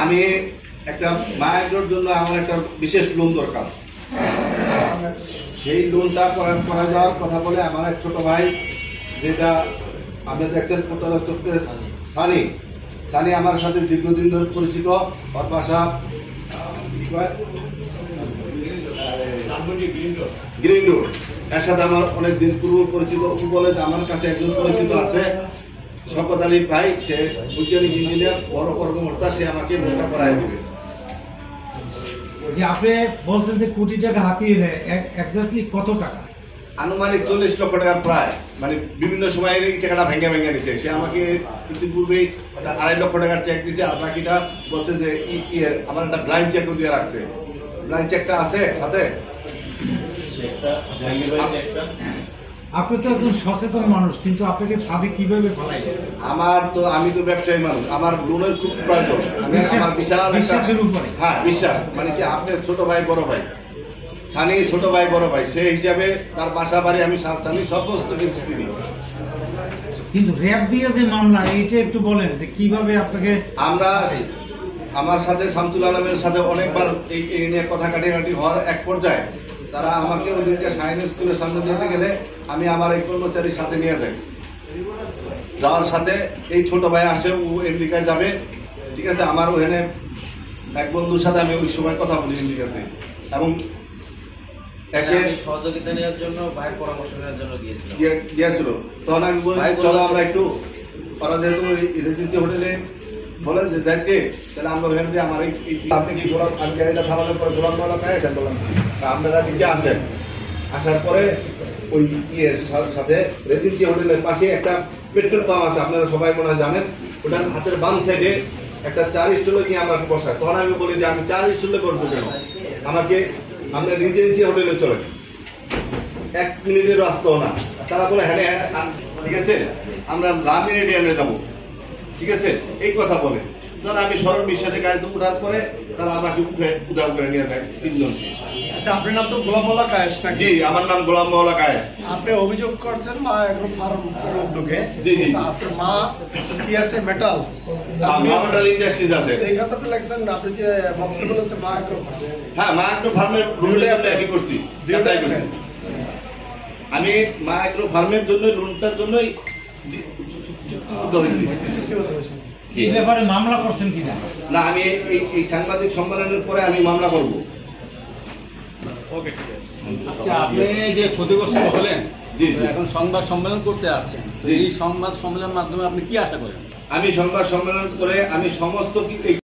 আমি একটা মায়ের জন্য আমার একটা বিশেষ লোন দরকার। সেই লোনটা করা যাওয়ার কথা বলে আমার এক ছোট ভাই, যেটা আপনি দেখছেন কোথাও চোখে সানি আমার সাথে দীর্ঘদিন ধরে পরিচিত। ওর বাসা গ্রিন রোড, এর সাথে আমার অনেক দিন পূর্ব পরিচিত। বলে যে আমার কাছে একজন পরিচিত আছে শওকত আলী ভাই, সে বৈজ্ঞানিক ইঞ্জিনিয়ার, বড় কর্মকর্তা, সে আমাকে লোনটা করাই দেবে। যে আপনি বলছেন যে কোটি টাকা হাতিয়ে নেয়, এক্স্যাক্টলি কত টাকা? আনুমানিক 40 লক্ষ টাকার প্রায়, মানে বিভিন্ন সময় এই টাকাটা ভেঙে নিছে। সে আমাকে ইতিপূর্বেই 2.5 লক্ষ টাকার চেক দিছে, আর বাকিটা বলছে যে আমার একটা ব্লাইন্ড চেক দিয়ে রাখছে। ব্লাইন্ড চেকটা আছে সাথে। আপনি তো একজন সচেতন মানুষ, কিন্তু আপনাকে ফাঁদে কিভাবে ফেলাই? আমি তো ব্যবসায়ী মানুষ, আমার লোনের খুব প্রয়োজন। আমার বিশাল বিশ্বাসের উপরে, হ্যাঁ বিশ্বাস, মানে কি আপনার ছোট ভাই বড় ভাই, সানি ছোট ভাই বড় ভাই, সেই হিসাবে তার বাসা বাড়ি আমি সানি সমস্ত কিছু চিনি। কিন্তু র‍্যাব দিয়ে যে মামলা, এইটা একটু বলেন যে কিভাবে আপনাকে। আমার সাথে শামসুল আলমের সাথে অনেকবার এই নিয়ে কথা কাটাকাটি হওয়ার এক পর্যায়ে তারা আমাকে ওই দিনকে শাহিন স্কুলের সামনে যেতে গেলে আমি আমার এই কর্মচারীর সাথে নিয়ে যাই। যাওয়ার সাথে এই ছোট ভাই আসে, ও আমেরিকায় যাবে, ঠিক আছে। আমার ওখানে এক বন্ধুর সাথে আমি ওই সময় কথা বলি আমেরিকাতে, এবং সহযোগিতা নেওয়ার জন্য ভাইয়ের পরামর্শ নেওয়ার জন্য গিয়েছিল। তখন আমি বলি চলো আমরা একটু, ওরা যেহেতু রেজিডেন্সি হোটেলে বলে যে যাইতে, তাহলে আমরা ওখান থেকে আমার আপনি কি গোলাম, আমি গাড়িটা থামানোর পরে গোলাম মালা খাই আসেন, বললাম আপনারা নিচে আসেন। আসার পরে ওই সাথে রেজিডেন্সি হোটেলের পাশে একটা পেট্রোল পাম্প আছে, আপনারা সবাই মনে হয় জানেন। ওটার হাতের বাম থেকে একটা 4 স্টুলে নিয়ে আমার বসায়। তখন আমি বলি যে আমি 4 স্টুলে করবো কেন, আমাকে আমরা রিজেন্সি হোটেলে চলেন, 1 মিনিটের রাস্তাও না। তারা বলে হ্যাঁ ঠিক আছে, আমরা রামিনে এনে যাবো, ঠিক আছে, এই কথা বলে। ধর আমি সরল বিশ্বাসে গাড়িতে উঠার পরে তারা আমাকে উঠাও করে নিয়ে যায় 3 জন। আচ্ছা, আপনার নাম তো গোলাম মোল্লা কায়েস নাকি? জি, আমার নাম গোলাম মোল্লা কায়েস। আপনি অভিযোগ করছেন মা এগ্রো ফার্ম উদ্যোগে। জি জি। আপনার মা কি আছে মেটালস, মেটাল ইন্ডাস্ট্রিজ আছে। এইখানে আপনি লাগছেন, আপনি যে বক্তব্য বলেছেন মা এগ্রো ফার্ম। হ্যাঁ, মা এগ্রো ফার্মের লোনটা আমি করছি, যেটাই করছি আমি। মা এগ্রো ফার্মের জন্য লোনটার জন্যই এই ব্যাপারে মামলা করছেন কি না, আমি এই সাংবাদিক সম্মেলনের পরে আমি মামলা করব। ওকে, ঠিক আছে। আচ্ছা, আপনি যে ক্ষতিগ্রস্ত হলেন, এখন সংবাদ সম্মেলন করতে আসছেন, এই সংবাদ সম্মেলনের মাধ্যমে আপনি কি আশা করেন? আমি সংবাদ সম্মেলন করে আমি সমস্ত